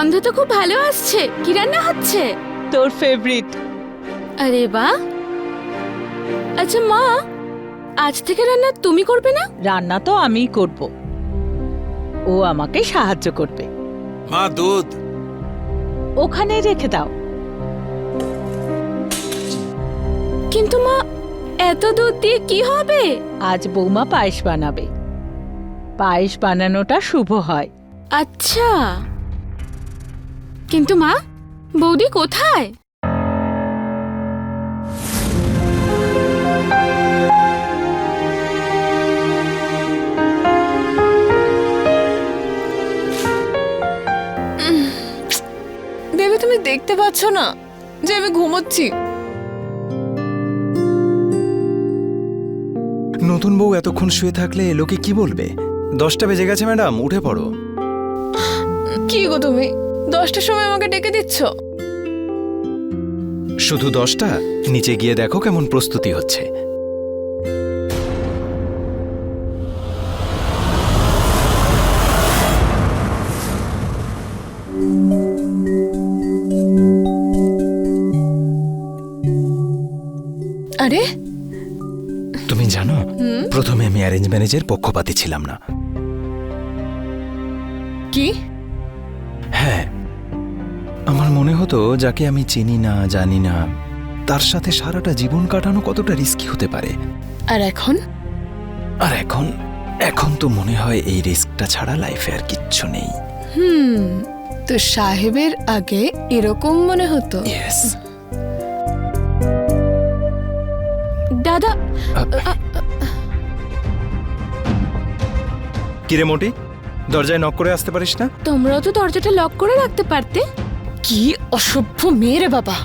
গন্ধ তো খুব ভালো আসছে। কি রান্না হচ্ছে? তোর ফেভারিট। আরে বাহ। আচ্ছা মা, আজ থেকে রান্না তুমি করবে না? রান্না তো আমিই করব, ও আমাকে সাহায্য করবে। মা দুধ। ওখানে রেখে দাও। কিন্তু মা, এত দুধ দিয়ে কি হবে? আজ বৌমা পায়েস বানাবে। পায়েস বানানোটা শুভ হয়। আচ্ছা, কিন্তু মা, বৌদি কোথায়? দেবী, তুমি দেখতে পাচ্ছ না যে আমি ঘুমোচ্ছি? নতুন বউ এতক্ষণ শুয়ে থাকলে লোকে কি বলবে? 10টা বেজে গেছে ম্যাডাম, উঠে পড়ো। কি গো তুমি 10টার সময় আমাকে ডেকে দিচ্ছ? শুধু 10টা? নিচে গিয়ে দেখো কেমন প্রস্তুতি হচ্ছে। আরে তুমি জানো, প্রথমে আমি অ্যারেঞ্জ ম্যারেজের পক্ষপাতী ছিলাম না। কি? হ্যাঁ, আমার মনে হতো যাকে আমি চিনি না, জানি না, তার সাথে সারাটা জীবন কাটানো কতটা রিস্কি হতে পারে। আর এখন? আর এখন তো মনে হয় এই রিস্কটা ছাড়া লাইফে আর কিচ্ছু নেই। তো সাহেবের আগে এরকম মনে হতো? ইয়েস। দাদা, কিরে মোটি, দরজায় নক করে আসতে পারিস না? তোমরাও তো দরজাটা লক করে রাখতে পারতে। কি অসভ্য মেয়ে রে বাবা।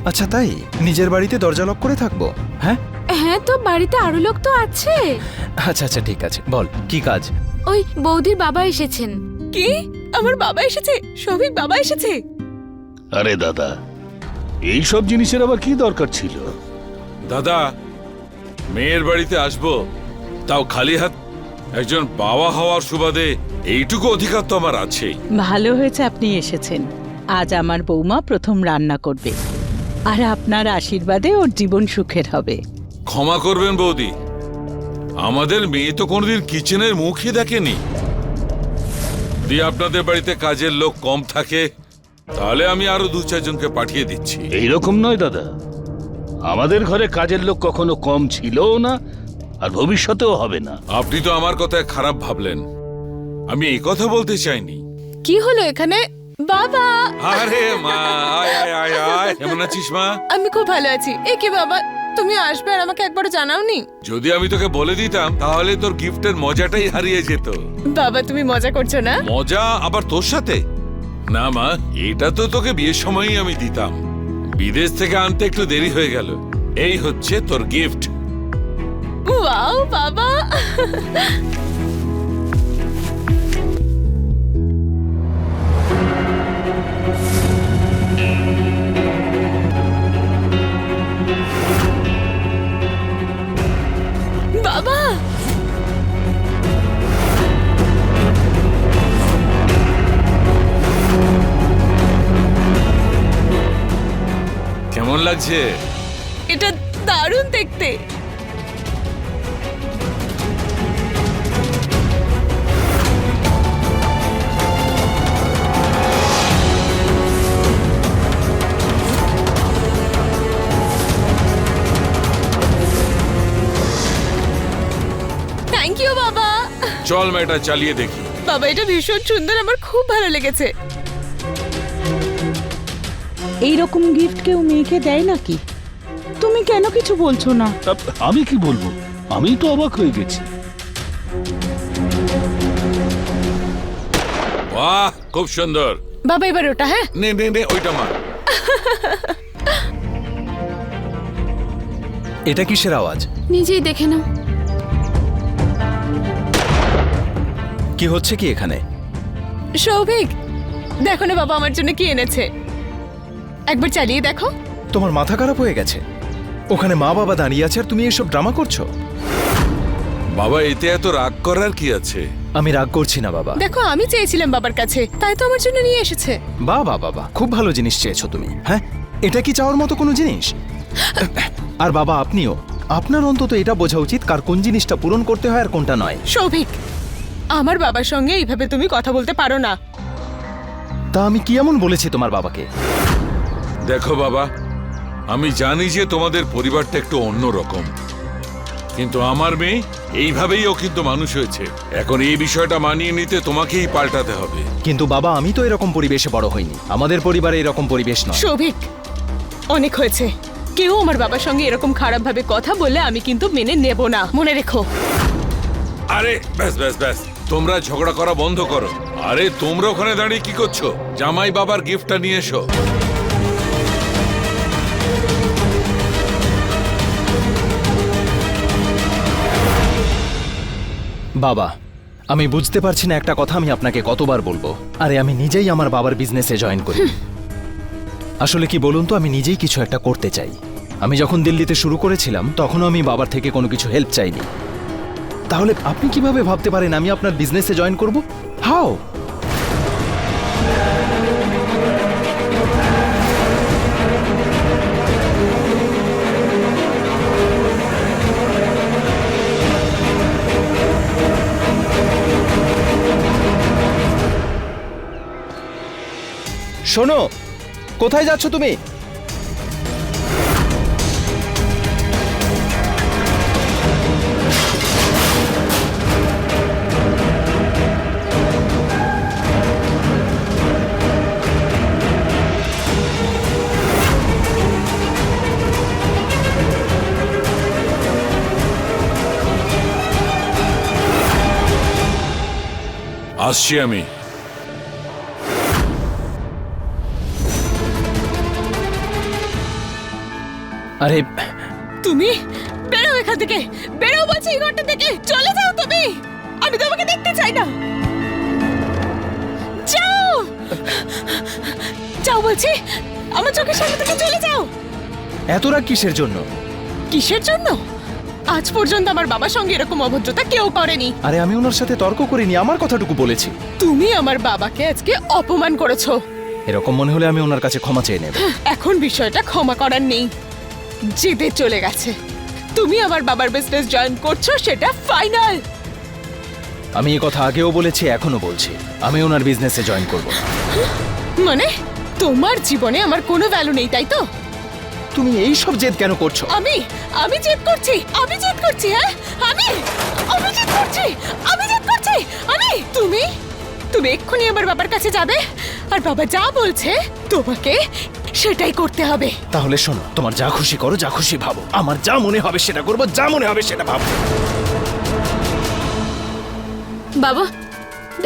আচ্ছা তাই নিজের বাড়িতে দরজা লক করে থাকবো? হ্যাঁ হ্যাঁ, তো বাড়িতে আরো লোক তো আছে। আচ্ছা আচ্ছা ঠিক আছে, বল কি কাজ? ওই বৌদির বাবা এসেছেন। কি? আমার বাবা এসেছে? সৌভিক বাবা এসেছে? আরে দাদা, এই সব জিনিসের আবার কি দরকার ছিল? দাদা, মেয়ের বাড়িতে আসবো, তাও খালি হাত। একজন বাবা হওয়ার সুবাদে এইটুকু অধিকার তো আমার আছে। ভালো হয়েছে আপনি এসেছেন। আজ আমার বৌমা প্রথম রান্না করবে, আর আপনার আশীর্বাদে ওর জীবন সুখের হবে। ক্ষমা করবেন বৌদি, আমাদের মেয়ে তো কোনোদিন কিচেনের মুখই দেখেনি। যদি আপনাদের বাড়িতে কাজের লোক কম থাকে তাহলে আমি আরো 2-4 জনকে পাঠিয়ে দিচ্ছি। এইরকম নয় দাদা, আমাদের ঘরে কাজের লোক কখনো কম ছিলও না, আর ভবিষ্যতেও হবে না। আপনি তো আমার কথায় খারাপ ভাবলেন, আমি এই কথা বলতে চাইনি। কি হলো এখানে? বাবা! আরে মা, আয় আয় আয় আয়, কেমন আছিস মা? আমি খুব ভালো আছি। এ কি বাবা, তুমি আসবে আর আমাকে একবারও জানাওনি? যদি আমি তোকে বলে দিতাম তাহলে তোর গিফটের মজাটাই হারিয়ে যেত। বাবা, তুমি মজা করছো না? মজা আবার তোর সাথে? না মা, এটা তো তোকে বিয়ের সময়ই আমি দিতাম। বিদেশ থেকে আনতে একটু দেরি হয়ে গেল। এই হচ্ছে তোর গিফট। ওয়াও বাবা! বাবা! কেমন লাগছে? এটা দারুণ দেখতে। থ্যাংক ইউ বাবা। চল মেয়েটা চালিয়ে দেখি। বাবা, এটা ভীষণ সুন্দর, আমার খুব ভালো লেগেছে। এইরকম গিফট কেউ মেয়েকে দেয় নাকি? তুমি কেন কিছু বলছো না? আমি কি বলবো, আমি তো অবাক হয়ে গেছি। বাহ, খুব সুন্দর। বাবা, এবার ওটা। হ্যাঁ, নে নে নে, ওইটা মা। এটা কিসের আওয়াজ? নিজেই দেখে নাও। কি হচ্ছে কি এখানে? সৌভিক, দেখো না বাবা আমার জন্য কি এনেছে। একবার চালিয়ে দেখো। তোমার মাথা খারাপ হয়ে গেছে? ওখানে মা বাবা দাঁড়িয়ে আছে আর তুমি এসব ড্রামা করছো? বাবা, এতে এত রাগ করার কি আছে? আমি রাগ করছি না বাবা। দেখো, আমি চেয়েছিলাম বাবার কাছে, তাই তো আমার জন্য নিয়ে এসেছে। বাবা বাবা, খুব ভালো জিনিস চেয়েছো তুমি। হ্যাঁ, এটা কি চাওয়ার মতো কোনো জিনিস? আর বাবা আপনিও, আপনার অন্তত এটা বোঝা উচিত কার কোন জিনিসটা পূরণ করতে হয় আর কোনটা নয়। সৌভিক, আমার বাবার সঙ্গে এইভাবে তুমি কথা বলতে পারো না। তা আমি কি এমন বলেছি তোমার বাবাকে? দেখো বাবা, আমি জানি যে তোমাদের পরিবারটা একটু অন্যরকম, কিন্তু আমার মেয়ে এইভাবেই ও কিন্তু মানুষ হয়েছে। এখন এই বিষয়টা মানিয়ে নিতে তোমাকেই পাল্টাতে হবে। কিন্তু বাবা, আমি তো এরকম পরিবেশে বড় হইনি, আমাদের পরিবারে এরকম পরিবেশ নয়। সৌভিক, অনেক হয়েছে। কেউ আমার বাবার সঙ্গে এরকম খারাপ ভাবে কথা বললে আমি কিন্তু মেনে নেব না, মনে রেখো। আরে ব্যাস ব্যাস ব্যাস, তোমরা ঝগড়া করা বন্ধ করো। আরে তোমরা ওখানে দাঁড়িয়ে কি করছো? জামাই বাবার গিফটটা নিয়ে এসো। বাবা, আমি বুঝতে পারছি না একটা কথা আমি আপনাকে কতবার বলবো। আরে আমি নিজেই আমার বাবার বিজনেসে জয়েন করি। আসলে কি বলুন তো, আমি নিজেই কিছু একটা করতে চাই। আমি যখন দিল্লিতে শুরু করেছিলাম তখনও আমি বাবার থেকে কোনো কিছু হেল্প চাইনি। তাহলে আপনি কিভাবে ভাবতে পারেন আমি আপনার বিজনেসে জয়েন করব? হাও? শোনো, কোথায় যাচ্ছ তুমি? আসছি আমি। আরে তুমি বেরো এখান থেকে, বেরো বলছি এই ঘরটা থেকে, চলে যাও তুমি। আমি তোমাকে দেখতে চাই না। যাও, যাও বলছি, আমার চোখের সামনে থেকে চলে যাও। এত রাগ কিসের জন্য? কিসের জন্য? আজ পর্যন্ত আমার বাবার সঙ্গে এরকম অভদ্রতা কেউ করেনি। আরে আমি ওনার সাথে তর্ক করিনি, আমার কথাটুকু বলেছি। তুমি আমার বাবাকে আজকে অপমান করেছো। এরকম মনে হলে আমি ওনার কাছে ক্ষমা চেয়ে নেব। এখন বিষয়টা ক্ষমা করার নেই, জিতে চলে গেছে। তুমি আমার বাবার বিজনেস জয়েন করছো, সেটা ফাইনাল। আমি এই কথা আগেও বলেছি, এখনো বলছি, আমি ওনার বিজনেসে জয়েন করব না। মানে তোমার জীবনে আমার কোনো ভ্যালু নেই, তাই তো? তুমি এই সব জেদ কেন করছো? আমি জেদ করছি, আমি জেদ করছি, হ্যাঁ? আমি জেদ করছি, আমি জেদ করছি, তুমি এক্ষুনি আমার বাবার কাছে যাবে, আর বাবা যা বলছে তোমাকে সেটাই করতে হবে। তাহলে শোনো, তোমার যা খুশি করো, যা খুশি ভাবো, আমার যা মনে হবে সেটা করবো, যা মনে হবে সেটা ভাবো। বাবা,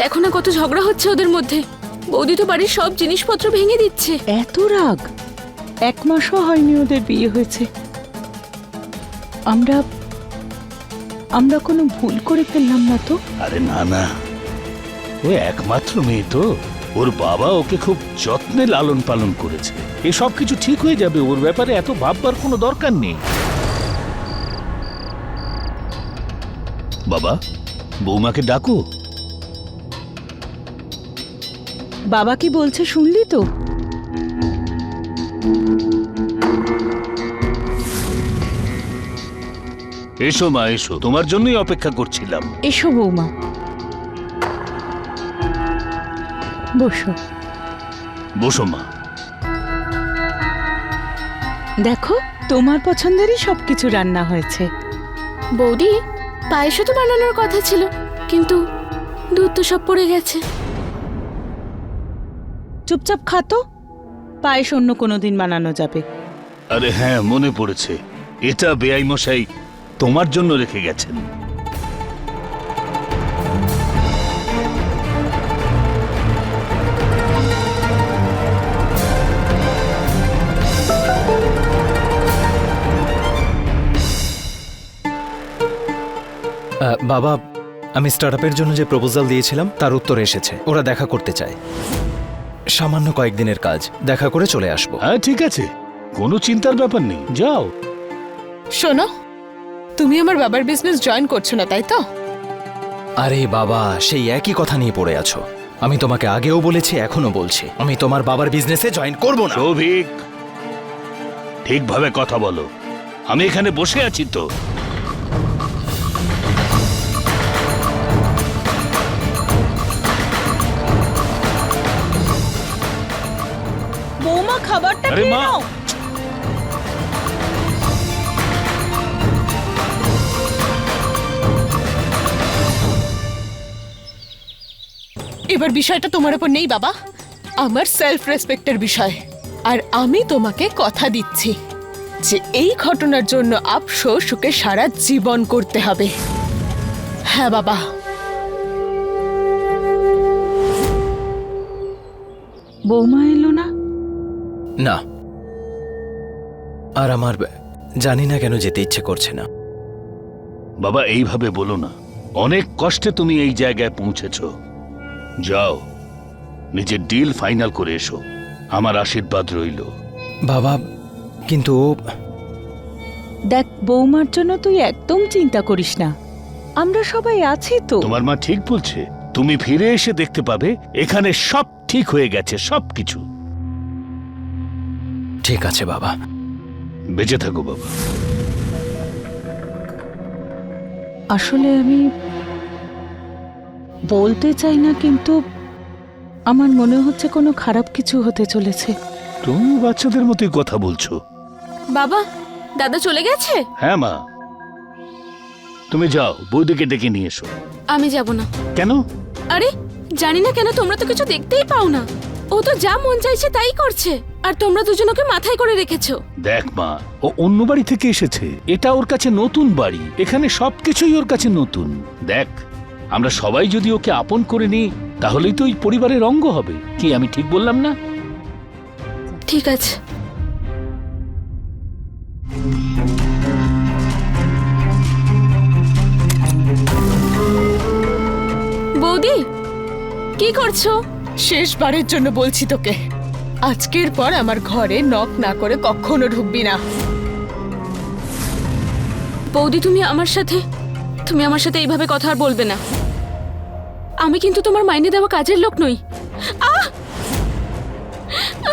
দেখো না কত ঝগড়া হচ্ছে ওদের মধ্যে। বৌদি তো বাড়ির সব জিনিসপত্র ভেঙে দিচ্ছে। এত রাগ! 1 মাসও হয়নি ওদের বিয়ে হয়েছে। আমরা কোনো ভুল করে ফেললাম না তো? আরে না না, ও একমাত্র মেয়ে তো, ওর বাবা ওকে খুব যত্নে লালন পালন করেছে। এসব কিছু ঠিক হয়ে যাবে, ওর ব্যাপারে এত ভাববার কোনো দরকার নেই। বাবা, বৌমাকে ডাকো। বাবা কি বলছে শুনলি তো? এসো মা, এসো, তোমার জন্যই অপেক্ষা করছিলাম। এসো বৌমা, বসো। বসো মা। দেখো, তোমার পছন্দেরই সবকিছু রান্না হয়েছে। বৌদি, পায়েসও তো বানানোর কথা ছিল, কিন্তু দুধ তো সব পড়ে গেছে। চুপচাপ খাতো, পায়েস অন্য কোনো দিন বানানো যাবে। আরে হ্যাঁ, মনে পড়েছে, এটা বেআই মশাই তোমার জন্য রেখে গেছেন। বাবা, আমি স্টার্টআপের জন্য যে প্রপোজাল দিয়েছিলাম তার উত্তর এসেছে। ওরা দেখা করতে চায়। সামান্য কয়েকদিনের কাজ, দেখা করে চলে আসবো। হ্যাঁ ঠিক আছে, কোনো চিন্তার ব্যাপার নেই, যাও। শোনো, তুমি আমার বাবার বিজনেস জয়েন করছো না, তাই তো? আরে বাবা, সেই একই কথা নিয়ে পড়ে আছো। আমি তোমাকে আগেও বলেছি, এখনো বলছি, আমি তোমার বাবার বিজনেসে জয়েন করব না। সৌভিক, ঠিকভাবে কথা বলো। আমি এখানে বসে আছি তো। বৌমা খাবারটা আরে খেয়ে মা! নাও। এবার বিষয়টা তোমার উপর নেই বাবা, আমার সেলফ রেসপেক্টের বিষয়। আর আমি তোমাকে কথা দিচ্ছি যে এই ঘটনার জন্য আফসোস ওকে সারা জীবন করতে হবে। হ্যাঁ বাবা। বৌমা এলো না? না, আর আমার জানি না কেন যেতে ইচ্ছে করছে না। বাবা, এইভাবে বলো না। অনেক কষ্টে তুমি এই জায়গায় পৌঁছেছো। যাও, নিজের ডিল ফাইনাল করে এসো। আমার আশীর্বাদ রইল। বাবা, কিন্তু দেখ, বৌমার জন্য তুই একদম চিন্তা করিস না, আমরা সবাই আছি তো। তোমার মা ঠিক বলছে। তুমি ফিরে এসে দেখতে পাবে এখানে সব ঠিক হয়ে গেছে, সবকিছু। ঠিক আছে বাবা। বেঁচে থাকো বাবা। আসলে আমি বলতে চাই না, কিন্তু আমার মনে হচ্ছে কোনো খারাপ কিছু হতে চলেছে। তুমি বাচ্চাদের মতোই কথা বলছো। বাবা, দাদা চলে গেছে? হ্যাঁ মা, তুমি যাও, বৌদিকে ডেকে নিয়ে এসো। আমি যাব না। কেন? আরে জানি না কেন, তোমরা তো কিছু দেখতেই পাও না। ও তো যা মন চাইছে তাই করছে, আর তোমরা দুজন ওকে মাথায় করে রেখেছো। দেখ মা, ও অন্য বাড়ি থেকে এসেছে। এটা ওর কাছে নতুন বাড়ি। এখানে সবকিছুই ওর কাছে নতুন। দেখ, আমরা সবাই যদি ওকে আপন করে নিই, তাহলেই তো ওই পরিবারের অঙ্গ হবে। কি আমি ঠিক বললাম না? ঠিক আছে। বৌদি, কি করছো? শেষবারের জন্য বলছি তোকে, আজকের পর আমার ঘরে নক না করে কখনো ঢুকবি না। বৌদি, তুমি আমার সাথে এইভাবে কথা আর বলবে না। আমি কিন্তু তোমার মাইনে দেওয়া কাজের লোক নই। আহ!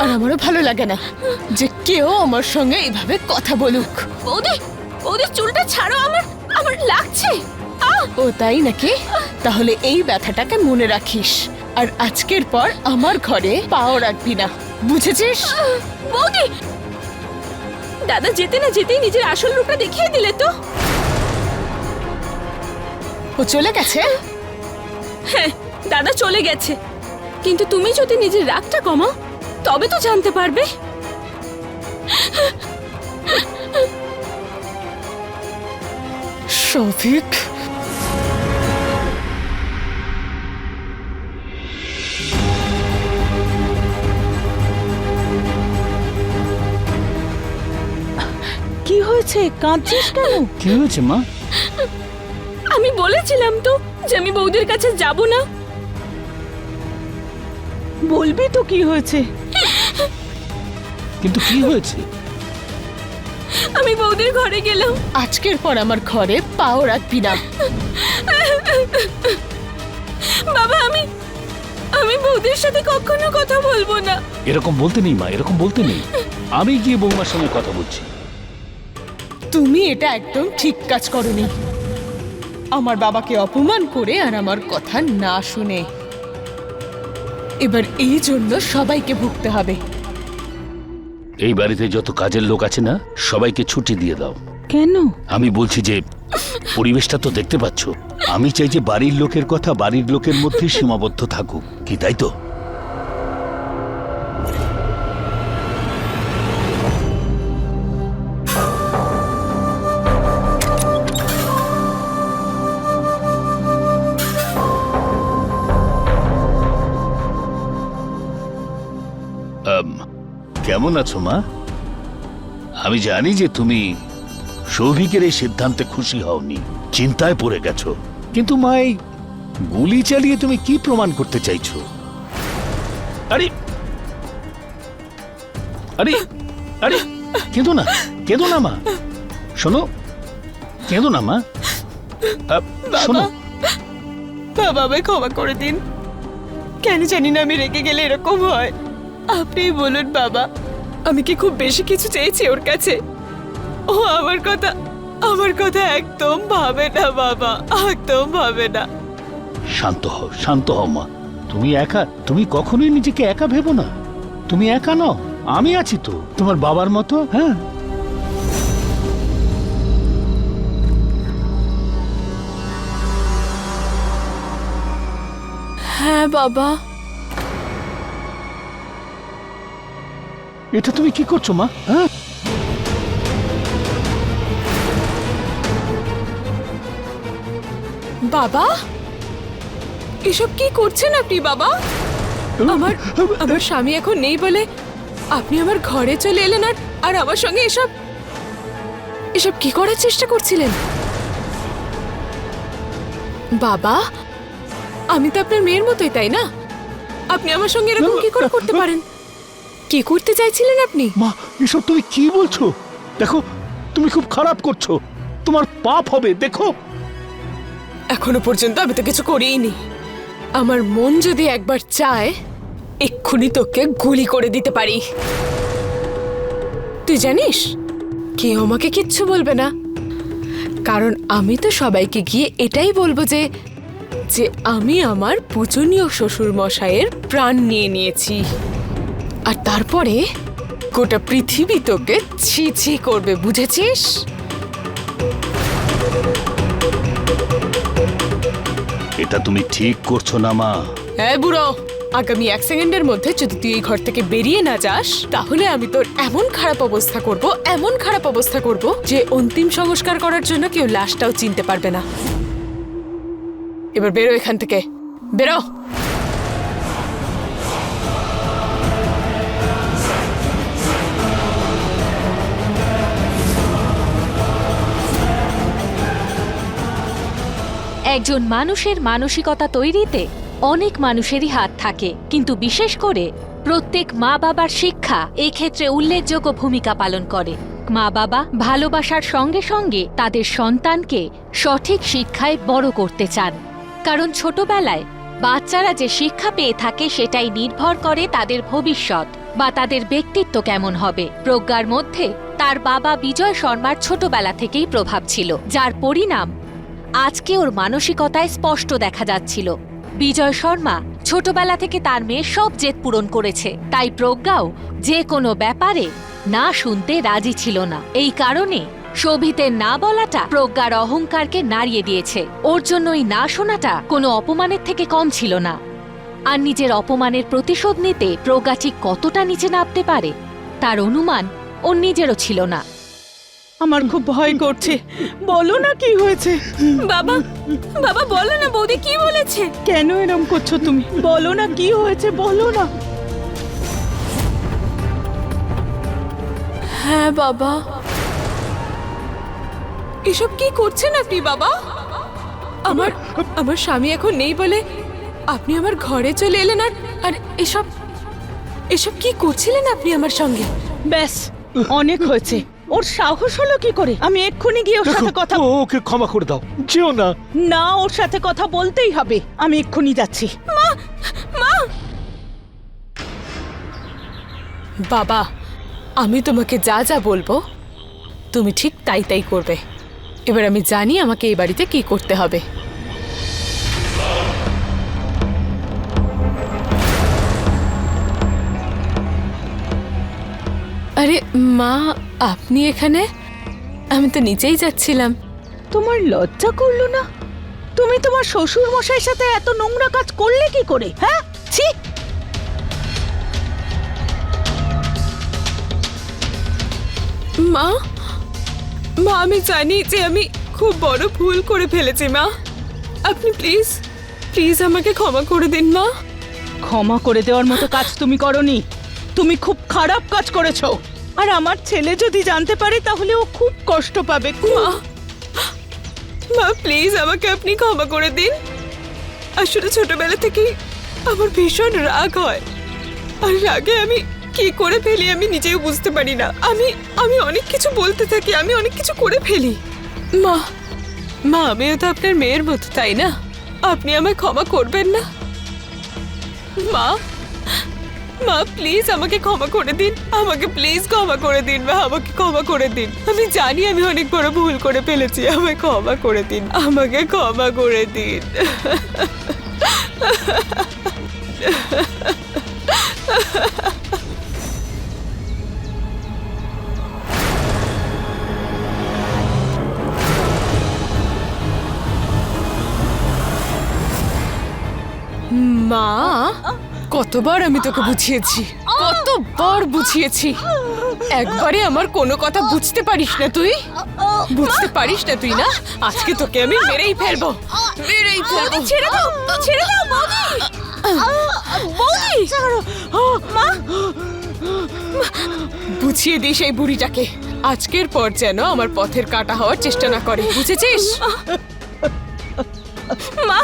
আর আমারও ভালো লাগে না যে কেউ আমার সঙ্গে এইভাবে কথা বলুক। বৌদি, বৌদি চুলটা ছাড়ো, আমার লাগছে। আহ! ও তাই নাকি? তাহলে এই ব্যথাটাকে মনে রাখিস, আর আজকের পর আমার ঘরে পাও রাখবি না, বুঝেছিস? বৌদি, দাদা যেতে না যেতেই নিজের আসল রূপটা দেখিয়ে দিলে তো। ও চলে গেছে? হ্যাঁ, দাদা চলে গেছে, কিন্তু তুমি যদি নিজের রাগটা কমাও তবে তো জানতে পারবে। সৌভিক, কি হয়েছে? কাঁদছিস কেন? কি হয়েছে মা? আমি বলেছিলাম তো যে আমি বৌদির কাছে যাব না। বলবি তো কি হয়েছে। কিন্তু কি হয়েছে? আমি বৌদির ঘরে গেলাম। আজকের পর আমার ঘরে পাও রাখবি না। বাবা, আমি বৌদির সাথে কখনো কথা বলবো না। এরকম বলতে নেই মা, এরকম বলতে নেই। আমি গিয়ে বৌমার সঙ্গে কথা বলছি। তুমি এটা একদম ঠিক কাজ করনি। আমার বাবাকে অপমান করে আর আমার কথা না শুনে এবার এই জন্য সবাইকে ভুগতে হবে। এই বাড়িতে যত কাজের লোক আছে না, সবাইকে ছুটি দিয়ে দাও। কেন? আমি বলছি যে পরিবেশটা তো দেখতে পাচ্ছ। আমি চাই যে বাড়ির লোকের কথা বাড়ির লোকের মধ্যে সীমাবদ্ধ থাকুক। কি তাই তো? কেমন আছো মা? আমি জানি যে তুমি সৌভিকের এই সিদ্ধান্তে খুশি হওনি, চিন্তায় পড়ে গেছো। কিন্তু মা, এই গুলি চালিয়ে তুমি কি প্রমাণ করতে চাইছো? আরে আরে আরে কেঁদো না, কেঁদো না মা। শোনো, কেঁদো না মা। শোনো, বাবা আমায় ক্ষমা করে দিন। কেন জানি না আমি রেগে গেলে এরকম হয়। আপনিই বলুন বাবা, আমি কি খুব বেশি কিছু চেয়েছি ওর কাছে? ও আমার কথা একদম ভাবে না বাবা, একদম ভাবে না। শান্ত হও মা। তুমি একা, তুমি কখনোই নিজেকে একা ভেবো না। তুমি একা নও, আমি আছি তো তোমার বাবার মতো। হ্যাঁ, হ্যাঁ বাবা। এটা তুমি কি করছো মা? হ্যাঁ, বাবা, এসব কি করছেন আপনি বাবা? আমার স্বামী এখন নেই বলে আপনি আমার ঘরে চলে এলেন আর আমার সঙ্গে এসব কি করার চেষ্টা করছিলেন? বাবা, আমি তো আপনার মেয়ের মতোই, তাই না? আপনি আমার সঙ্গে এরকম কি করে করতে পারেন? কি করতে চাইছিলেন আপনি? মা এসব তুমি কি বলছো? দেখো, তুমি খুব খারাপ করছো, তোমার পাপ হবে। দেখো, এখনো পর্যন্ত আমি তো কিছু করিনি। আমার মন যদি একবার চায়, এক্ষুনি তোকে গুলি করে দিতে পারি। তুই জানিস, কেউ আমাকে কিচ্ছু বলবে না, কারণ আমি তো সবাইকে গিয়ে এটাই বলবো যে আমি আমার পূজনীয় শ্বশুর মশাইয়ের প্রাণ নিয়ে নিয়েছি। আর তারপরে গোটা পৃথিবী তোকে ছি ছি করবে, বুঝেছিস? এটা তুমি ঠিক করছো না মা। হ্যাঁ বুড়ো, আগামী 1 সেকেন্ডের মধ্যে যদি তুই এই ঘর থেকে বেরিয়ে না যাস, তাহলে আমি তোর এমন খারাপ অবস্থা করব যে অন্তিম সংস্কার করার জন্য কেউ লাশটাও চিনতে পারবে না। এবার বেরো এখান থেকে, বেরো। একজন মানুষের মানসিকতা তৈরিতে অনেক মানুষেরই হাত থাকে, কিন্তু বিশেষ করে প্রত্যেক মা বাবার শিক্ষা এই ক্ষেত্রে উল্লেখযোগ্য ভূমিকা পালন করে। মা বাবা ভালোবাসার সঙ্গে সঙ্গে তাদের সন্তানকে সঠিক শিক্ষায় বড় করতে চান, কারণ ছোটবেলায় বাচ্চারা যে শিক্ষা পেয়ে থাকে সেটাই নির্ভর করে তাদের ভবিষ্যৎ বা তাদের ব্যক্তিত্ব কেমন হবে। প্রজ্ঞার মধ্যে তার বাবা বিজয় শর্মার ছোটবেলা থেকেই প্রভাব ছিল, যার পরিণাম আজকে ওর মানসিকতায় স্পষ্ট দেখা যাচ্ছিল। বিজয় শর্মা ছোটবেলা থেকে তার মেয়ের সব জেদ পূরণ করেছে, তাই প্রজ্ঞাও যে কোনো ব্যাপারে না শুনতে রাজি ছিল না। এই কারণে শোভিতের না বলাটা প্রজ্ঞার অহংকারকে নাড়িয়ে দিয়েছে। ওর জন্য এই না শোনাটা কোনো অপমানের থেকে কম ছিল না। আর নিজের অপমানের প্রতিশোধ নিতে প্রজ্ঞা ঠিক কতটা নিচে নামতে পারে তার অনুমান ওর নিজেরও ছিল না। আমার খুব ভয় করছে, বলো না কি হয়েছে। বাবা বলো না, বৌদি কি বলেছে? কেন এরম করছো তুমি? বলো না কি হয়েছে, বলো না। হ্যাঁ বাবা। এসব কি করছেন আপনি বাবা? আমার স্বামী এখন নেই বলে আপনি আমার ঘরে চলে এলেন আর এসব কি করছিলেন আপনি আমার সঙ্গে? ব্যাস, অনেক হয়েছে। ওর সাহস হলো কি করে? আমি এক্ষুনি গিয়ে ওর সাথে কথা ওকে ক্ষমা করে দাও, যেও না। না, ওর সাথে কথা বলতেই হবে। আমি এক্ষুনি যাচ্ছি। বাবা, আমি তোমাকে যা যা বলবো তুমি ঠিক তাই করবে। এবার আমি জানি আমাকে এই বাড়িতে কি করতে হবে। আরে মা, আপনি এখানে? আমি তো নিচেই যাচ্ছিলাম। তোমার লজ্জা করলো না? তুমি তোমার শ্বশুর মশাইয়ের সাথে এত নোংরা কাজ করলে কি করে? হ্যাঁ, ছি। মা, আমি জানি যে আমি খুব বড় ভুল করে ফেলেছি মা। আপনি প্লিজ আমাকে ক্ষমা করে দিন মা। ক্ষমা করে দেওয়ার মতো কাজ তুমি করনি। তুমি খুব খারাপ কাজ করেছো। আর আমার ছেলে যদি জানতে পারে তাহলে ও খুব কষ্ট পাবে। মা প্লিজ আমাকে আপনি ক্ষমা করে দিন। আসলে ছোটবেলা থেকেই আমার ভীষণ রাগ হয়, আর রাগে আমি কি করে ফেলি আমি নিজেও বুঝতে পারি না। আমি অনেক কিছু বলতে থাকি, আমি অনেক কিছু করে ফেলি। মা মা, আমিও তো আপনার মেয়ের মতো, তাই না? আপনি আমায় ক্ষমা করবেন না? মা, মা প্লিজ আমাকে ক্ষমা করে দিন, আমাকে প্লিজ ক্ষমা করে দিন মা, আমাকে ক্ষমা করে দিন। আমি জানি আমি অনেক বড় ভুল করে ফেলেছি, আমায় ক্ষমা করে দিন, আমাকে ক্ষমা করে দিন। মা, কতবার আমি তোকে বুঝিয়েছি, কতবার বুঝিয়েছি, একবারে আমার কোনো কথা বুঝতে পারিস না তুই, বুঝতে পারিস না তুই না? আজকে তোকে আমি মেরেই ফেলবো, মেরেই ফেলবো। ছেড়ে দাও, ছেড়ে দাও বৌদি, বৌদি। মা, বুঝিয়ে দিস এই বুড়িটাকে, আজকের পর যেন আমার পথের কাটা হওয়ার চেষ্টা না করে, বুঝেছিস? মা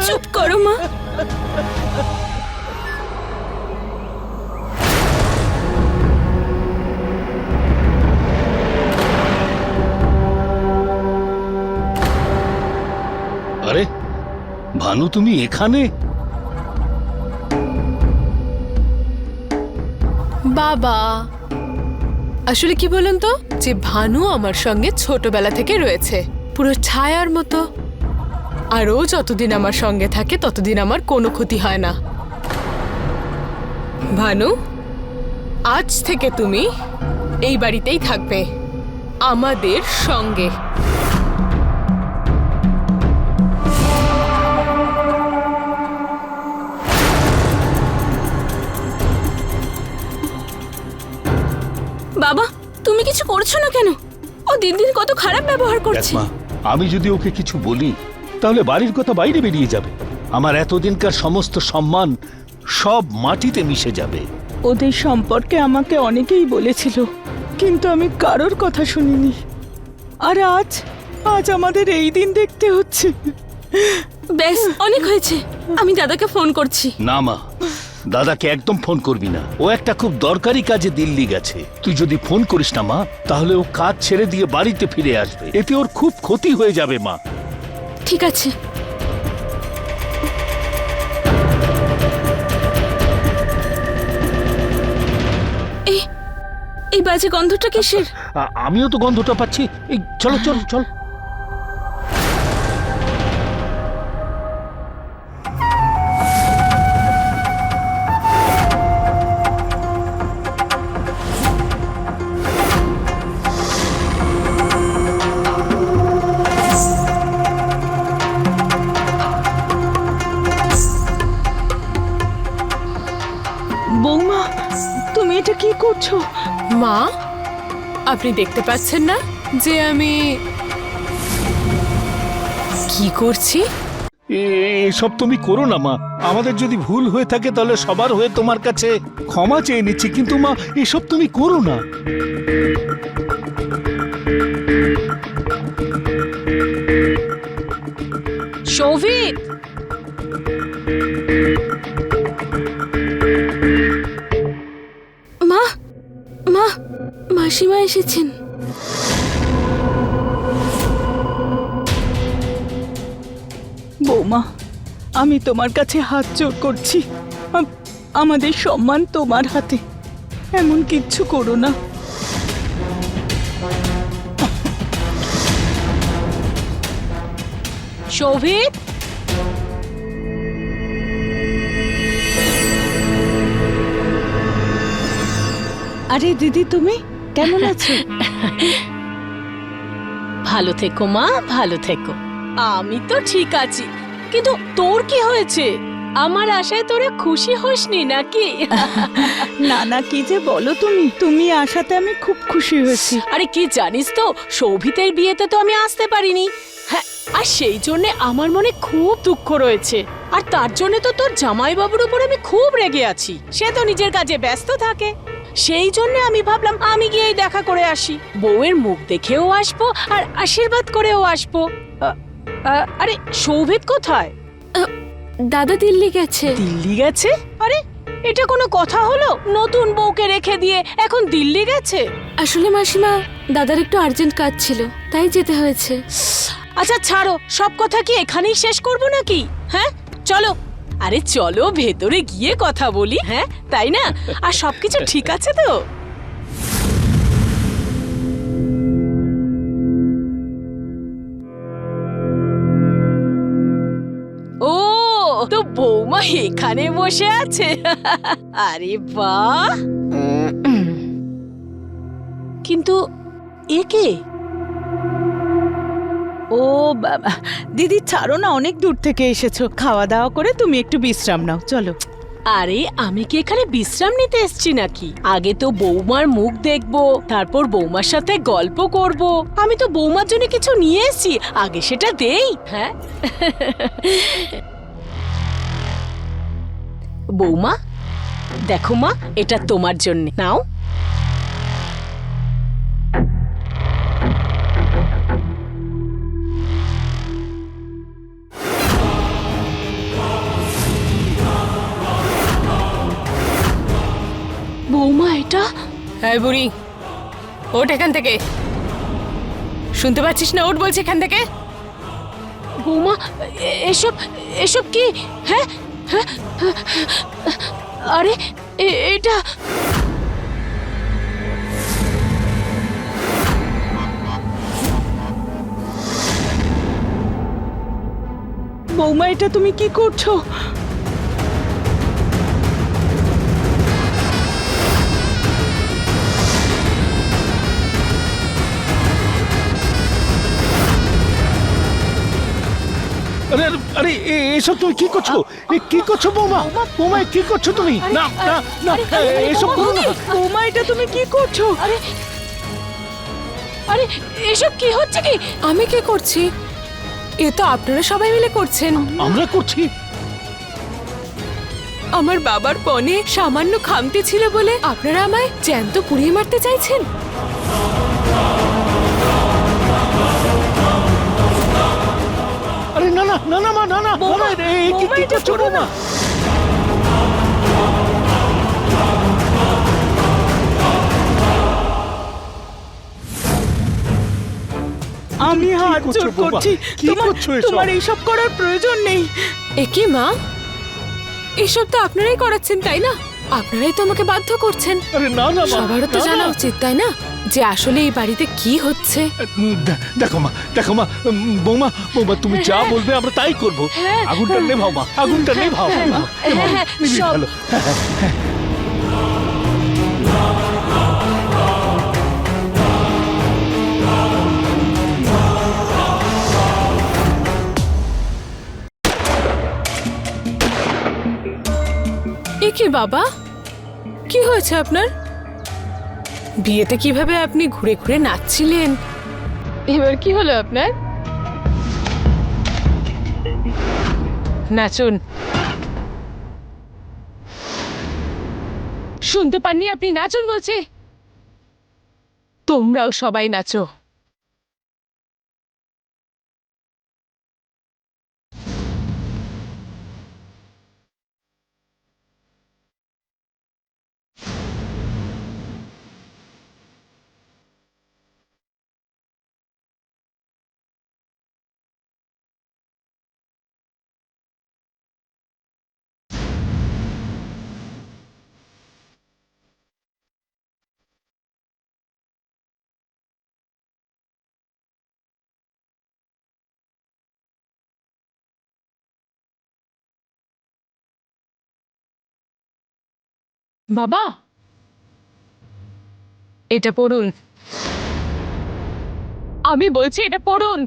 চুপ করো মা। আরে ভানু, তুমি এখানে? বাবা, আসলে কি বলুন তো, যে ভানু আমার সঙ্গে ছোটবেলা থেকে রয়েছে, পুরো ছায়ার মতো, আর ও যতদিন আমার সঙ্গে থাকে ততদিন আমার কোনো ক্ষতি হয় না। ভানু, আজ থেকে তুমি এই বাড়িতেই থাকবে, আমাদের সঙ্গে। বাবা, তুমি কিছু করছো না কেন? ও দিন দিন কত খারাপ ব্যবহার দেখ করছে। মা, আমি যদি ওকে কিছু বলি তাহলে বাড়ির কথা বাইরে বেরিয়ে যাবে, আমার এতদিনকার সমস্ত সম্মান সব মাটিতে মিশে যাবে। ওদের সম্পর্কে আমাকে অনেকেই বলেছিল, কিন্তু আমি কারোর কথা শুনিনি। আর আজ আজ আমাদের এই দিন দেখতে হচ্ছে। ব্যাস অনেক হয়েছে, আমি দাদাকে ফোন করছি। না মা, দাদাকে একদম ফোন করবি না, ও একটা খুব দরকারি কাজে দিল্লি গেছে। তুই যদি ফোন করিস না মা, তাহলে ও কাজ ছেড়ে দিয়ে বাড়িতে ফিরে আসবে, এতে ওর খুব ক্ষতি হয়ে যাবে মা। ঠিক আছে। এই বাজে গন্ধটা কিসের? আমিও তো গন্ধটা পাচ্ছি। এই চলো চলো চল। বৌমা, তুমি এটা কি করছো? মা, আপনি দেখতে পাচ্ছেন না যে আমি কি করছি? এসব তুমি করো না মা, আমাদের যদি ভুল হয়ে থাকে তাহলে সবার হয়ে তোমার কাছে ক্ষমা চেয়ে নিচ্ছি, কিন্তু মা এসব তুমি করো না। শৌভিক, মা, মা, মাসিমা এসেছেন। বৌমা, আমি তোমার কাছে হাত জোড় করছি, আমাদের সম্মান তোমার হাতে, এমন কিচ্ছু করো না। শৌভিক, আরে দিদি, তুমি কেমন আছো? ভালো থেকো মা, ভালো থেকো। আমি তো ঠিক আছি, কিন্তু তোর কি হয়েছে? আমার আশায় তোরা খুশি হসনি নাকি? না না, কি যে বলো তুমি, তুমি আসাতে আমি খুব খুশি হয়েছি। আরে কি জানিস তো, শোভিতের বিয়েতে তো আমি আসতে পারিনি। হ্যাঁ, আর সেই জন্য আমার মনে খুব দুঃখ রয়েছে, আর তার জন্য তো তোর জামাইবাবুর উপর আমি খুব রেগে আছি। সে তো নিজের কাজে ব্যস্ত থাকে, সেই জন্য আমি ভাবলাম আমি গিয়েই দেখা করে আসি, বউয়ের মুখ দেখেও আসবো আর আশীর্বাদ করেও আসবো। আরে শোভিত কোথায়? দাদা দিল্লি গেছে। দিল্লি গেছে? আরে এটা কোনো কথা হলো? নতুন বউকে রেখে দিয়ে এখন দিল্লি গেছে? আসলে মাসিমা, দাদার একটু আর্জেন্ট কাজ ছিল, তাই যেতে হয়েছে। আচ্ছা ছাড়ো, সব কথা কি এখানেই শেষ করব নাকি? হ্যাঁ চলো, আরে চলো ভেতরে গিয়ে কথা বলি, হ্যাঁ তাই না? আর সবকিছু ঠিক আছে তো? ও তো বৌমা এখানে বসে আছে। আরে বাহ! কিন্তু এ কে? ও বাবা, দিদি ছাড়ো না, অনেক দূর থেকে এসেছো, খাওয়া দাওয়া করে তুমি একটু বিশ্রাম নাও, চলো। আরে আমি কি এখানে বিশ্রাম নিতে এসেছি নাকি? আগে তো বৌমার মুখ দেখবো, তারপর বৌমার সাথে গল্প করব। আমি তো বৌমার জন্য কিছু নিয়ে এসেছি, আগে সেটা দেই। হ্যাঁ বৌমা, দেখো মা, এটা তোমার জন্য, নাও। বৌমা এটা? হ্যাঁ বুড়ি, ওঠ এখান থেকে। শুনতে পাচ্ছিস না? ওঠ বলছি এখান থেকে। বৌমা এসব এসব কি? হ্যাঁ হ্যাঁ, আরে এটা বৌমা, এটা তুমি কি করছো? আরে আরে এসব তুমি কি করছো? কি করছো বৌমা? বৌমা কি করছো তুমি? না না না, এসব করো না। বৌমা, এটা তুমি কি করছো? আরে আরে এসব কি হচ্ছে কি? আমি কি করছি? এ তো আপনারা সবাই মিলে করছেন। আমরা করছি? আমার বাবার পণে সামান্য খামতি ছিল বলে আপনারা আমায় জ্যান্ত পুড়িয়ে মারতে চাইছেন? আরে না না না না মা, না না, বৌমা কি করছো বৌমা? আমি হাত করছো জোড় বৌমা? করছি, কি করছো এসব? তোমার এইসব করার প্রয়োজন নেই। এ কি মা, এসব তো আপনারাই করাচ্ছেন তাই না? আপনারাই তো আমাকে বাধ্য করছেন। আরে না না মা, সবারও তো না, জানা না। উচিত তাই না, যে আসলে এই বাড়িতে কি হচ্ছে। দেখো মা, দেখো মা, বৌমা বৌমা তুমি যা বলবে আমরা তাই করবো। আগুনটা নেভাও মা, আগুনটা নেভাও। নেভাও, নিভিয়ে সব- ফেলো। এ কি বাবা, কি হয়েছে আপনার? বিয়েতে কিভাবে আপনি ঘুরে ঘুরে নাচছিলেন, এবার কি হলো আপনার? নাচুন। শুনতে পাননি আপনি? নাচুন বলছি। তোমরাও সবাই নাচো। বাবা, এটা পড়ুন। আমি বলছি এটা পড়ুন।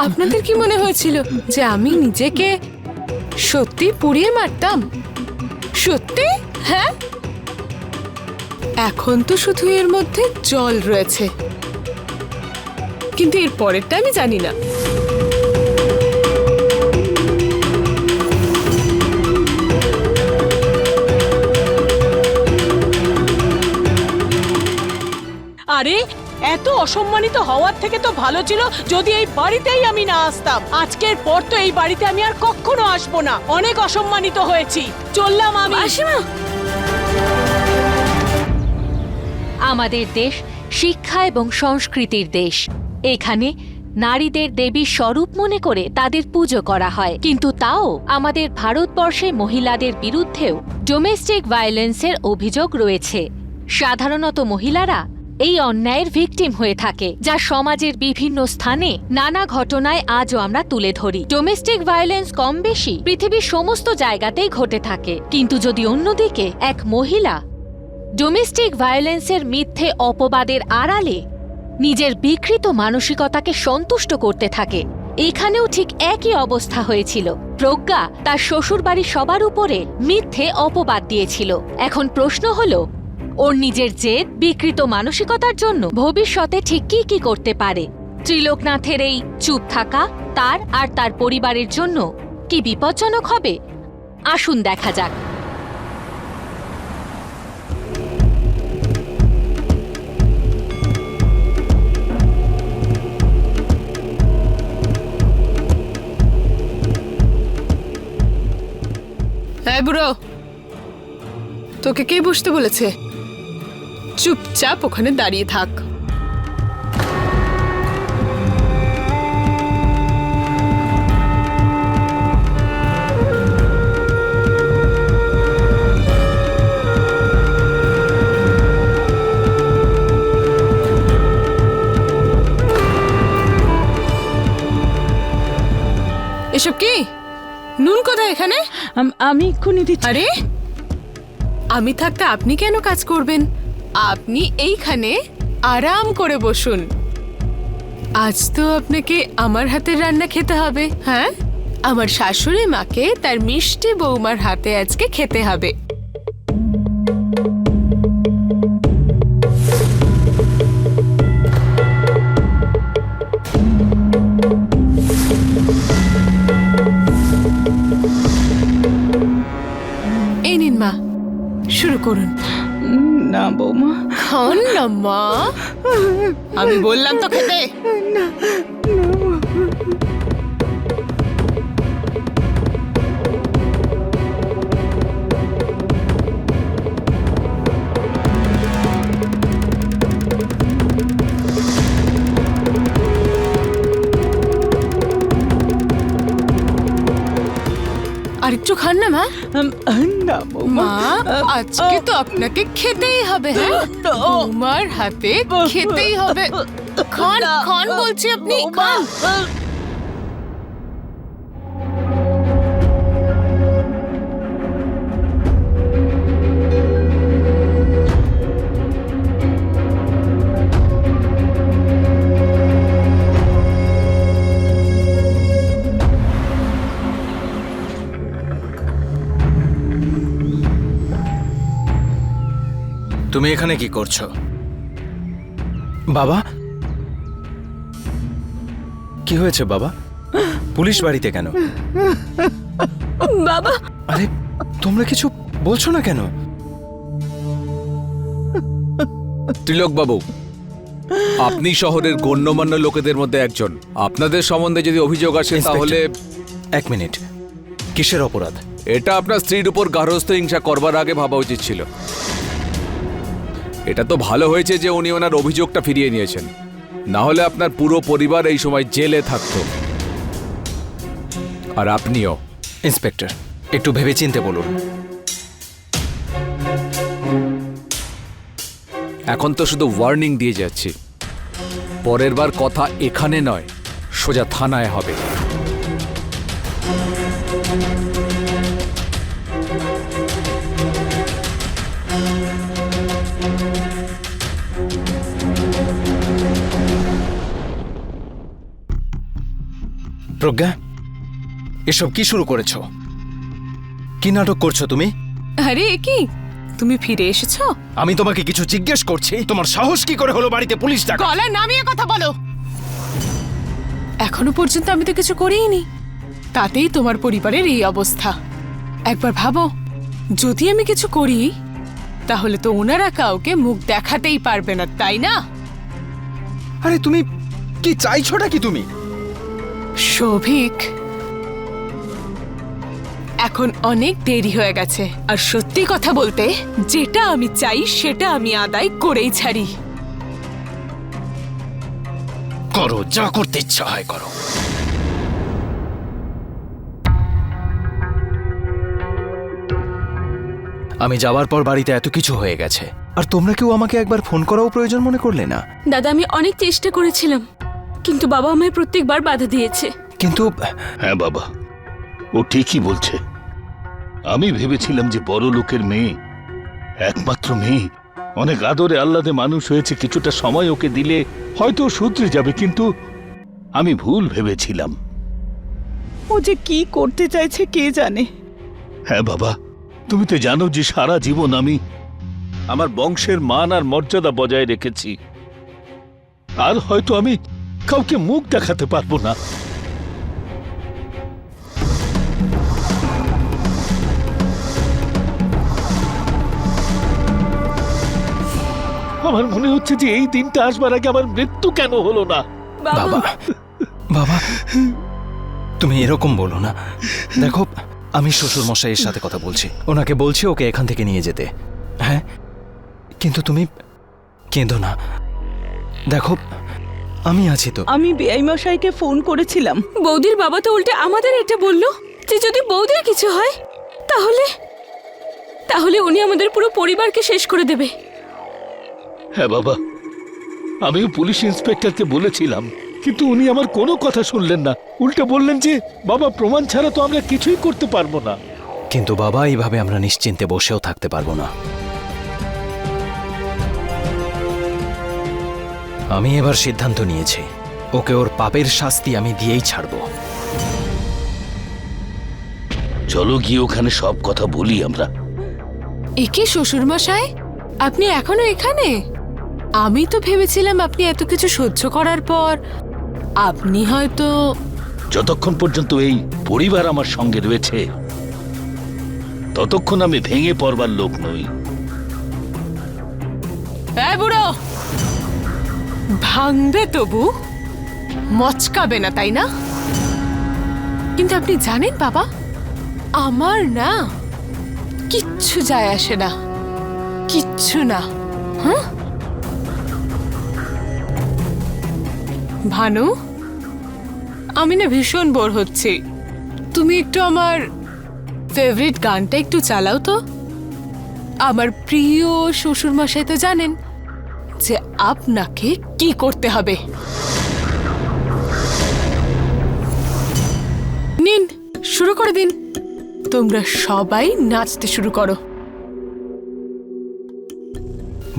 আপনাদের কি মনে হয়েছিল যে আমি নিজেকে সত্যি পুড়িয়ে মারতাম? সত্যি? হ্যাঁ, এখন তো শুধু এর মধ্যে জল রয়েছে, কিন্তু এর পরেরটা আমি জানি না। আরে এত অসম্মানিত হওয়ার থেকে তো ভালো ছিল যদি এই বাড়িতেই আমি না আসতাম। আজকের পর তো এই বাড়িতে আমি আর কখনো আসবো না। অনেক অসম্মানিত হয়েছি, চললাম আমি। মাসিমা, আমাদের দেশ শিক্ষা এবং সংস্কৃতির দেশ। এখানে নারীদের দেবীর স্বরূপ মনে করে তাদের পুজো করা হয়, কিন্তু তাও আমাদের ভারতবর্ষে মহিলাদের বিরুদ্ধেও ডোমেস্টিক ভায়োলেন্সের অভিযোগ রয়েছে। সাধারণত মহিলারা এই অন্যায়ের ভিকটিম হয়ে থাকে, যা সমাজের বিভিন্ন স্থানে নানা ঘটনায় আজও আমরা তুলে ধরি। ডোমেস্টিক ভায়োলেন্স কম বেশি পৃথিবীর সমস্ত জায়গাতেই ঘটে থাকে, কিন্তু যদি অন্যদিকে এক মহিলা ডোমেস্টিক ভায়োলেন্সের মিথ্যে অপবাদের আড়ালে নিজের বিকৃত মানসিকতাকে সন্তুষ্ট করতে থাকে, এখানেও ঠিক একই অবস্থা হয়েছিল। প্রজ্ঞা তার শ্বশুরবাড়ির সবার উপরে মিথ্যে অপবাদ দিয়েছিল। এখন প্রশ্ন হলো, ওর নিজের জেদ, বিকৃত মানসিকতার জন্য ভবিষ্যতে ঠিক কি কি করতে পারে? ত্রিলোকনাথের এই চুপ থাকা তার আর তার পরিবারের জন্য কি বিপজ্জনক হবে? আসুন দেখা যাক। হ্যাঁ বুড়ো, তোকে কে বসতে বলেছে? চুপচাপ ওখানে দাঁড়িয়ে থাক। এসব কি? নুন কোথায় এখানে? আমি এক্ষুনি দিচ্ছি। আরে, আমি থাকতে আপনি কেন কাজ করবেন? আপনি এইখানে আরাম করে বসুন। আজ তো আপনাকে আমার হাতের রান্না খেতে হবে। হ্যাঁ, আমার শাশুড়ি মাকে তার মিষ্টি বৌমার হাতে আজকে খেতে হবে। এই নিন মা, শুরু করুন। না বৌমা, খান না মা, আমি বললাম তো খেতে। আর একটু খান না মা। না বৌমা, মা, আজকে তো আপনাকে খেতেই হবে। হ্যাঁ, বৌমার হাতে খেতেই হবে। খান খান বলছি, আপনি খান। তুমি এখানে কি করছো? বাবা, কি হয়েছে বাবা? পুলিশ বাড়িতে কেন? বাবা, আরে তোমরা কিছু বলছো না কেন? ত্রিলোক বাবু, আপনি শহরের গণ্যমান্য লোকেদের মধ্যে একজন। আপনাদের সম্বন্ধে যদি অভিযোগ আসে তাহলে... এক মিনিট, কিসের অপরাধ? এটা আপনার স্ত্রীর উপর গার্হস্থ্য হিংসা করবার আগে ভাবা উচিত ছিল। এটা তো ভালো হয়েছে যে উনি ওনার অভিযোগটা ফিরিয়ে নিয়েছেন, না হলে আপনার পুরো পরিবার এই সময় জেলে থাকতো, আর আপনিও। ইন্সপেক্টর, একটু ভেবেচিন্তে বলুন। এখন তো শুধু ওয়ার্নিং দিয়ে যাচ্ছি, পরের বার কথা এখানে নয়, সোজা থানায় হবে। প্রজ্ঞা, এসব কি শুরু করেছো? কি নাটক করছো তুমি? আরে এ কি, তুমি ফিরে এসেছো? আমি তোমাকে কিছু জিজ্ঞেস করছি, তোমার সাহস কি করে হলো বাড়িতে পুলিশ ডাকা? গলা নামিয়ে কথা বলো। এখনো পর্যন্ত আমি তো কিছু করিনি, তাতেই তোমার পরিবারের এই অবস্থা। একবার ভাবো, যদি আমি কিছু করি তাহলে তো ওনারা কাউকে মুখ দেখাতেই পারবে না, তাই না? আরে তুমি কি চাইছোটা কি তুমি? শোভিক, এখন অনেক দেরি হয়ে গেছে, আর সত্যি কথা বলতে যেটা আমি চাই সেটা আমি আদায় করেই ছাড়ি। করো, যা করতে ইচ্ছা হয় করো। আমি যাওয়ার পর বাড়িতে এত কিছু হয়ে গেছে, আর তোমরা কেউ আমাকে একবার ফোন করাও প্রয়োজন মনে করলে না। দাদা, আমি অনেক চেষ্টা করেছিলাম, কিন্তু বাবা আমায় প্রত্যেকবার বাধা দিয়েছে। কিন্তু হ্যাঁ বাবা, ও ঠিকই বলছে। আমি ভেবেছিলাম যে বড় লোকের মেয়ে, একমাত্র মেয়ে, অনেক আদরে আহ্লাদে মানুষ হয়েছে, কিছুটা সময় ওকে দিলে হয়তো ও শুধরে যাবে, কিন্তু আমি ভুল ভেবেছিলাম। ও যে কি করতে চাইছে কে জানে। হ্যাঁ বাবা, তুমি তো জানো যে সারা জীবন আমি আমার বংশের মান আর মর্যাদা বজায় রেখেছি, আর হয়তো আমি কাউকে মুখ দেখাতে পারবো না। আমার মনে হচ্ছে যে এই দিনটা আসবার আগে আমার মৃত্যু কেন হলো না। বাবা, বাবা, তুমি এরকম বলো না। দেখো, আমি শ্বশুর মশাইয়ের সাথে কথা বলছি, ওনাকে বলছি ওকে এখান থেকে নিয়ে যেতে। হ্যাঁ, কিন্তু তুমি কেঁদো না। দেখো, আমি আছি তো। আমি বেআই মশাইকে ফোন করেছিলাম। বৌদির বাবা তো উল্টে আমাদের এটা বলল যে যদি বৌদির কিছু হয় তাহলে তাহলে উনি আমাদের পুরো পরিবারকে শেষ করে দেবে। হ্যাঁ বাবা, আমিও পুলিশ ইন্সপেক্টরকে বলেছিলাম, কিন্তু উনি আমার কোনো কথা শুনলেন না। উল্টে বললেন যে বাবা, প্রমাণ ছাড়া তো আমরা কিছুই করতে পারবো না। কিন্তু বাবা, এইভাবে আমরা নিশ্চিন্তে বসেও থাকতে পারবো না। আমি এবার সিদ্ধান্ত নিয়েছি, ওকে ওর পাপের শাস্তি আমি দিয়েই ছাড়বো। চলো গিয়ে ওখানে সব কথা বলি আমরা। একে শ্বশুর মশাই, আপনি এখনো এখানে? আমি তো ভেবেছিলাম আপনি এত কিছু সহ্য করার পর আপনি হয়তো। যতক্ষণ পর্যন্ত এই পরিবার আমার সঙ্গে রয়েছে ততক্ষণ আমি ভেঙে পড়বার লোক নই। এই বুড়ো, ভাঙবে তবু মচকাবে না, তাই না? কিন্তু আপনি জানেন বাবা, আমার না কিচ্ছু যায় আসে না, কিচ্ছু না। হ্যাঁ ভানু, আমি না ভীষণ বোর হচ্ছি, তুমি একটু আমার ফেভারিট গানটা একটু চালাও তো। আমার প্রিয় শ্বশুর মশাই তো জানেন যে আপনাকে কি করতে হবে। নিন, শুরু করে দিন। তোমরা সবাই নাচতে শুরু করো।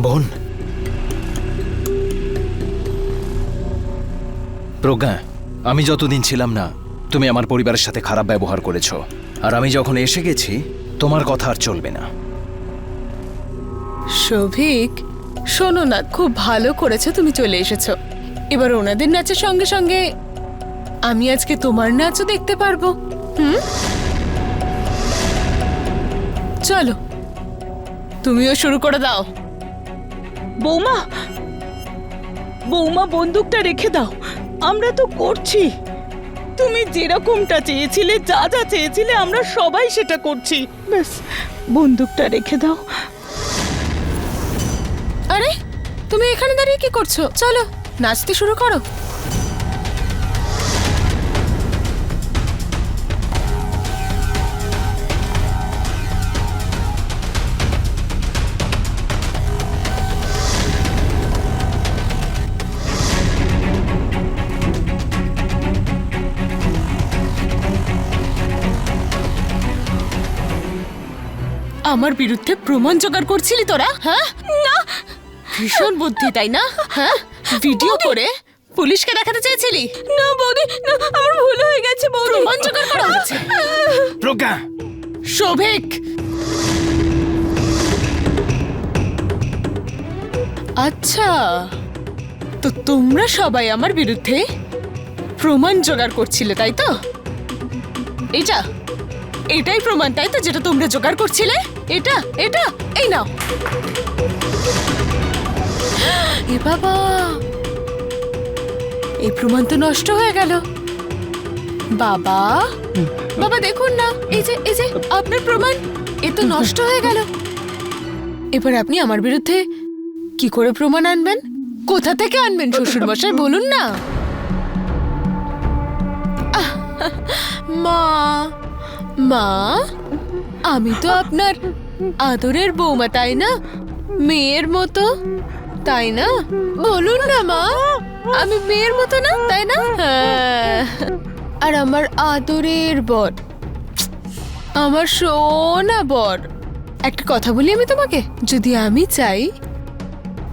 বোন, প্রজ্ঞা, আমি যতদিন ছিলাম না তুমি আমার পরিবারের সাথে খারাপ ব্যবহার করেছো, আর আমি যখন এসে গেছি তোমার কথা আর চলবে না। শোভিক, শোনো না, খুব ভালো করেছো তুমি চলে এসেছো। এবার ওনাদের নাচের সঙ্গে সঙ্গে আমি আজকে তোমার নাচও দেখতে পারবো। চলো, তুমিও শুরু করে দাও। বৌমা, বৌমা, বন্দুকটা রেখে দাও। আমরা তো করছি, তুমি যেরকমটা চেয়েছিলে, যা যা চেয়েছিলে আমরা সবাই সেটা করছি। ব্যাস, বন্দুকটা রেখে দাও। আরে, তুমি এখানে দাঁড়িয়ে কি করছো? চলো নাচতে শুরু করো। আমার বিরুদ্ধে প্রমাণ জোগাড় করছিলি তোরা? হ্যাঁ না, ভীষণ বুদ্ধি তাই না? হ্যাঁ, ভিডিও করে পুলিশকে দেখাতে চেয়েছিলি? না বৌদি, না, আমার ভুল হয়ে গেছে বৌদি। প্রমাণ জোগাড় করা হচ্ছে। প্রজ্ঞা, শোভিক, আচ্ছা, তো তোমরা সবাই আমার বিরুদ্ধে প্রমাণ জোগাড় করছিলে, তাই তো? এটাই প্রমাণ, তাই তো, যেটা তোমরা জোগাড় করছিলে? এটা এটা এই নাও। এ বাবা, এই প্রমাণ তো নষ্ট হয়ে গেল। বাবা, বাবা দেখুন না, এই যে আপনার প্রমাণ, এ তো নষ্ট হয়ে গেল। এবার আপনি আমার বিরুদ্ধে কি করে প্রমাণ আনবেন? কোথা থেকে আনবেন শ্বশুর মশাই, বলুন না। মা, মা, আমি তো আপনার আদরের বৌমা, তাই না? মেয়ের মতো, তাই না? বলুন না মা, আমি মেয়ের মতো না, তাই না? হ্যাঁ। আর আমার আদরের বর, আমার সোনা বর। একটা কথা বলি আমি তোমাকে, যদি আমি চাই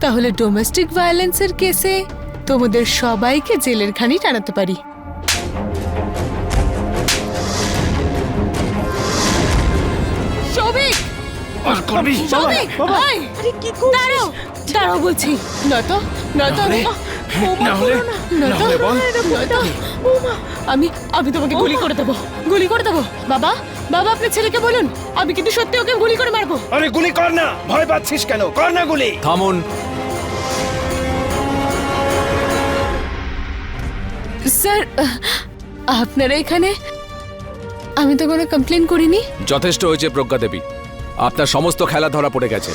তাহলে ডোমেস্টিক ভায়োলেন্সের কেসে তোমাদের সবাইকে জেলের খানি টানাতে পারি। শোভিক, শোভিক, ভাই, দাঁড়াও, দাঁড়াও বলছি। নয়তো আমি তোমাকে গুলি করে দেবো, গুলি করে দেবো। বাবা, বাবা, আপনার ছেলেকে বলুন, আমি কিন্তু সত্যি ওকে গুলি করে মারবো। আরে গুলি কর না, ভয় পাচ্ছিস কেন? কর না গুলি। থামুন। স্যার, আপনারা এখানে, আমি তো কোনো কমপ্লেন করিনি। যথেষ্ট হয়েছে প্রজ্ঞা দেবী, আপনার সমস্ত খেলা ধরা পড়ে গেছে।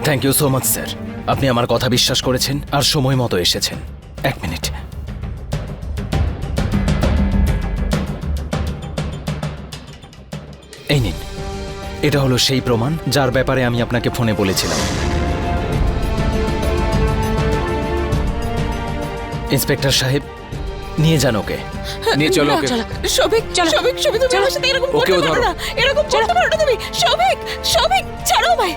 Thank you so much sir, আপনি আমার কথা বিশ্বাস করেছেন আর সময় মতো এসেছেন। এক মিনিট। এই নিন, এটা হলো সেই প্রমাণ যার ব্যাপারে আমি আপনাকে ফোনে বলেছিলাম। ইন্সপেক্টর সাহেব, নিয়ে যান ওকে। নিয়ে চলো ওকে। শোভিক, শোভিক, শোভিক, তুমি আমার সাথে এরকম ওকেও করতে পারো ধরো। না, এরকম করতে পারো না তুমি। শোভিক, শোভিক, ছাড়ো ভাই।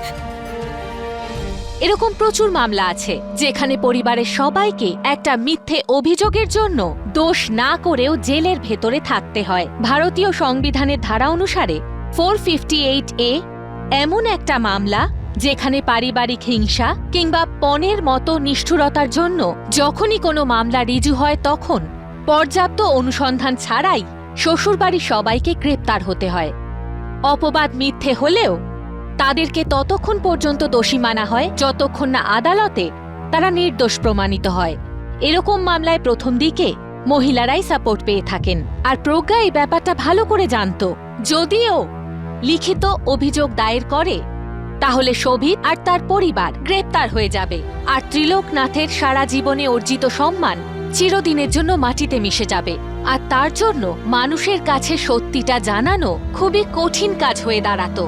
এরকম প্রচুর মামলা আছে যেখানে পরিবারের সবাইকে একটা মিথ্যে অভিযোগের জন্য দোষ না করেও জেলের ভেতরে থাকতে হয়। ভারতীয় সংবিধানের ধারা অনুসারে 458A এমন একটা মামলা যেখানে পারিবারিক হিংসা কিংবা পণের মতো নিষ্ঠুরতার জন্য যখনই কোনো মামলা রিজু হয় তখন পর্যাপ্ত অনুসন্ধান ছাড়াই শ্বশুরবাড়ির সবাইকে গ্রেপ্তার হতে হয়। অপবাদ মিথ্যে হলেও তাদেরকে ততক্ষণ পর্যন্ত দোষী মানা হয় যতক্ষণ না আদালতে তারা নির্দোষ প্রমাণিত হয়। এরকম মামলায় প্রথম দিকে মহিলারাই সাপোর্ট পেয়ে থাকেন, আর প্রজ্ঞা এই ব্যাপারটা ভালো করে জানত। যদিও লিখিত অভিযোগ দায়ের করে তাহলে শোভিত আর তার পরিবার গ্রেপ্তার হয়ে যাবে, আর ত্রিলোকনাথের সারা জীবনে অর্জিত সম্মান চিরদিনের জন্য মাটিতে মিশে যাবে। আর তার জন্য মানুষের কাছে সত্যিটা জানানো খুবই কঠিন কাজ হয়ে দাঁড়াতো।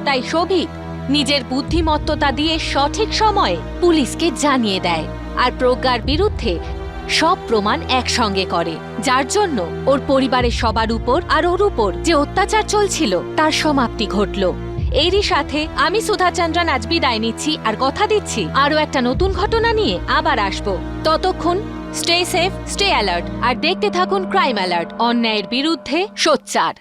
তাই শোভিক নিজের বুদ্ধিমত্ততা দিয়ে সঠিক সময়ে পুলিশকে জানিয়ে দেয় আর প্রজ্ঞার বিরুদ্ধে সব প্রমাণ একসঙ্গে করে, যার জন্য ওর পরিবারের সবার উপর আর ওর উপর যে অত্যাচার চলছিল তার সমাপ্তি ঘটল। এরই সাথে আমি সুধা চন্দ্রন আজ বিদায় নিচ্ছি আর কথা দিচ্ছি আরও একটা নতুন ঘটনা নিয়ে আবার আসবো। ততক্ষণ স্টে সেফ, স্টে অ্যালার্ট আর দেখতে থাকুন ক্রাইম অ্যালার্ট, অন্যায়ের বিরুদ্ধে সোচ্চার।